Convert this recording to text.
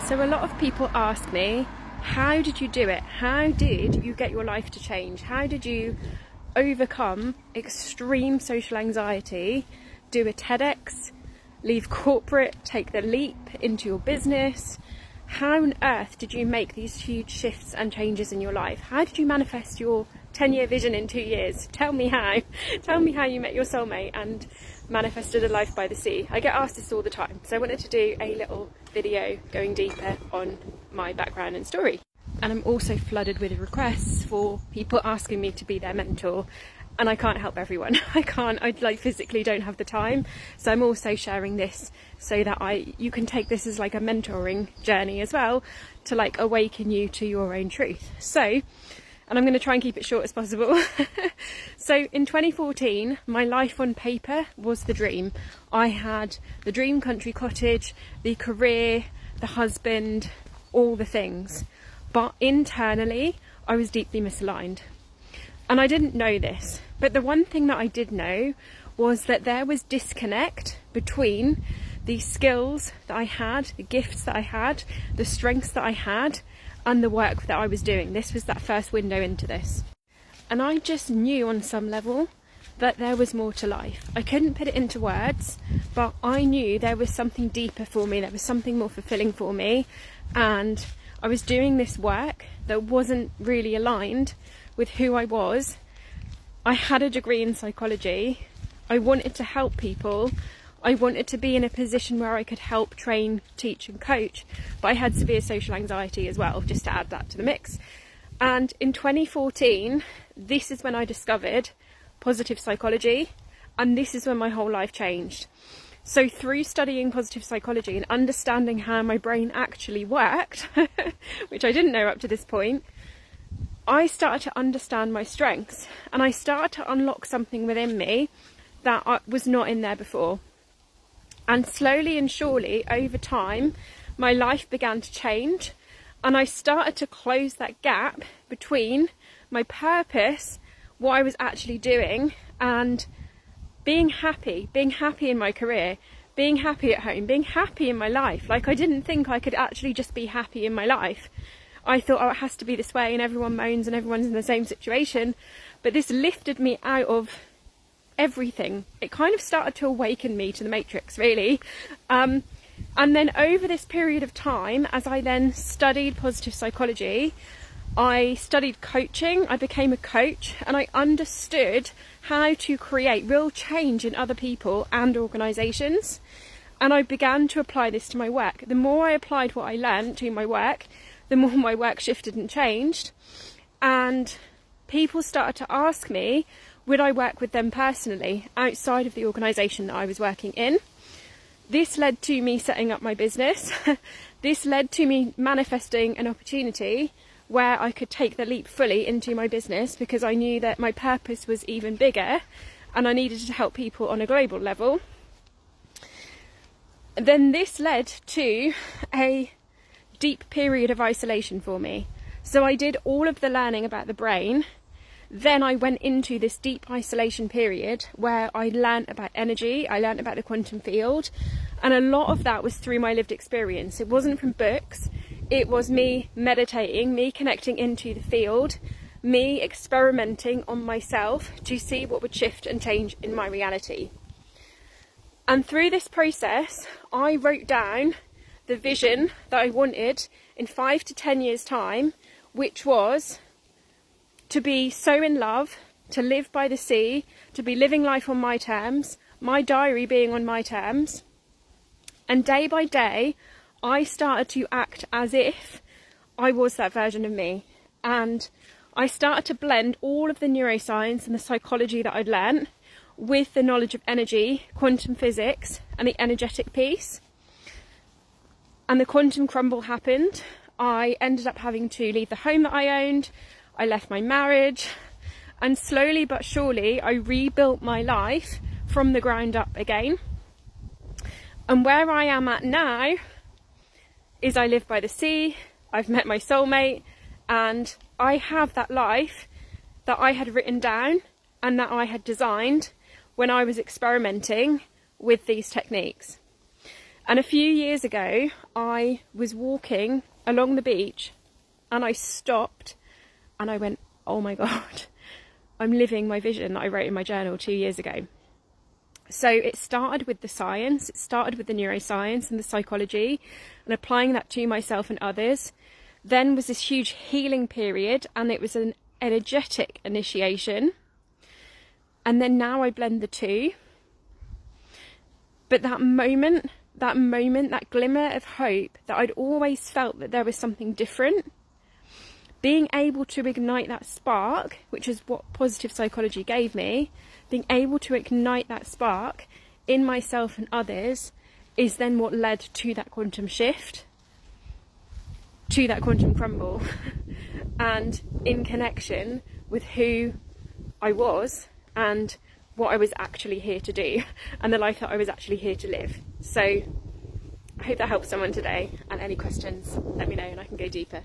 So a lot of people ask me, how did you do it? How did you get your life to change? How did you overcome extreme social anxiety, do a TEDx, leave corporate, take the leap into your business? How on earth did you make these huge shifts and changes in your life? How did you manifest your 10-year vision in 2 years? Tell me how. Tell me how you met your soulmate and manifested a life by the sea. I get asked this all the time, so I wanted to do a little video going deeper on my background and story. And I'm also flooded with requests for people asking me to be their mentor, and I can't help everyone. I physically don't have the time. So I'm also sharing this so that you can take this as like a mentoring journey as well, to like awaken you to your own truth. So, and I'm going to try and keep it short as possible. So in 2014, my life on paper was the dream. I had the dream country cottage, the career, the husband, all the things. But internally, I was deeply misaligned. And I didn't know this. But the one thing that I did know was that there was disconnect between the skills that I had, the gifts that I had, the strengths that I had, and the work that I was doing. This was that first window into this. And I just knew on some level that there was more to life. I couldn't put it into words, but I knew there was something deeper for me. There was something more fulfilling for me. And I was doing this work that wasn't really aligned with who I was. I had a degree in psychology. I wanted to help people. I wanted to be in a position where I could help, train, teach and coach, but I had severe social anxiety as well, just to add that to the mix. And in 2014, this is when I discovered positive psychology, and this is when my whole life changed. So through studying positive psychology and understanding how my brain actually worked, which I didn't know up to this point, I started to understand my strengths, and I started to unlock something within me that was not in there before. And slowly and surely, over time, my life began to change, and I started to close that gap between my purpose, what I was actually doing, and being happy in my career, being happy at home, being happy in my life. Like, I didn't think I could actually just be happy in my life. I thought, oh, it has to be this way, and everyone moans and everyone's in the same situation. But this lifted me out of everything. It kind of started to awaken me to the matrix, really. And then over this period of time, as I then studied positive psychology, I studied coaching, I became a coach, and I understood how to create real change in other people and organisations. And I began to apply this to my work. The more I applied what I learned to my work, the more my work shifted and changed. And people started to ask me, would I work with them personally outside of the organisation that I was working in? This led to me setting up my business. This led to me manifesting an opportunity where I could take the leap fully into my business, because I knew that my purpose was even bigger and I needed to help people on a global level. Then this led to a deep period of isolation for me. So I did all of the learning about the brain. Then I went into this deep isolation period where I learned about energy, I learned about the quantum field, and a lot of that was through my lived experience. It wasn't from books, it was me meditating, me connecting into the field, me experimenting on myself to see what would shift and change in my reality. And through this process, I wrote down the vision that I wanted in 5 to 10 years' time, which was to be so in love, to live by the sea, to be living life on my terms, my diary being on my terms. And day by day, I started to act as if I was that version of me. And I started to blend all of the neuroscience and the psychology that I'd learned with the knowledge of energy, quantum physics, and the energetic piece. And the quantum crumble happened. I ended up having to leave the home that I owned. I left my marriage, and slowly but surely I rebuilt my life from the ground up again. And where I am at now is I live by the sea, I've met my soulmate, and I have that life that I had written down and that I had designed when I was experimenting with these techniques. And a few years ago, I was walking along the beach and I stopped and I went, oh my God, I'm living my vision that I wrote in my journal 2 years ago. So it started with the science, it started with the neuroscience and the psychology, and applying that to myself and others. Then was this huge healing period, and it was an energetic initiation. And then now I blend the two. But that moment, that glimmer of hope that I'd always felt that there was something different, being able to ignite that spark, which is what positive psychology gave me, being able to ignite that spark in myself and others is then what led to that quantum shift, to that quantum crumble, and in connection with who I was and what I was actually here to do and the life that I was actually here to live. So I hope that helps someone today, and any questions, let me know and I can go deeper.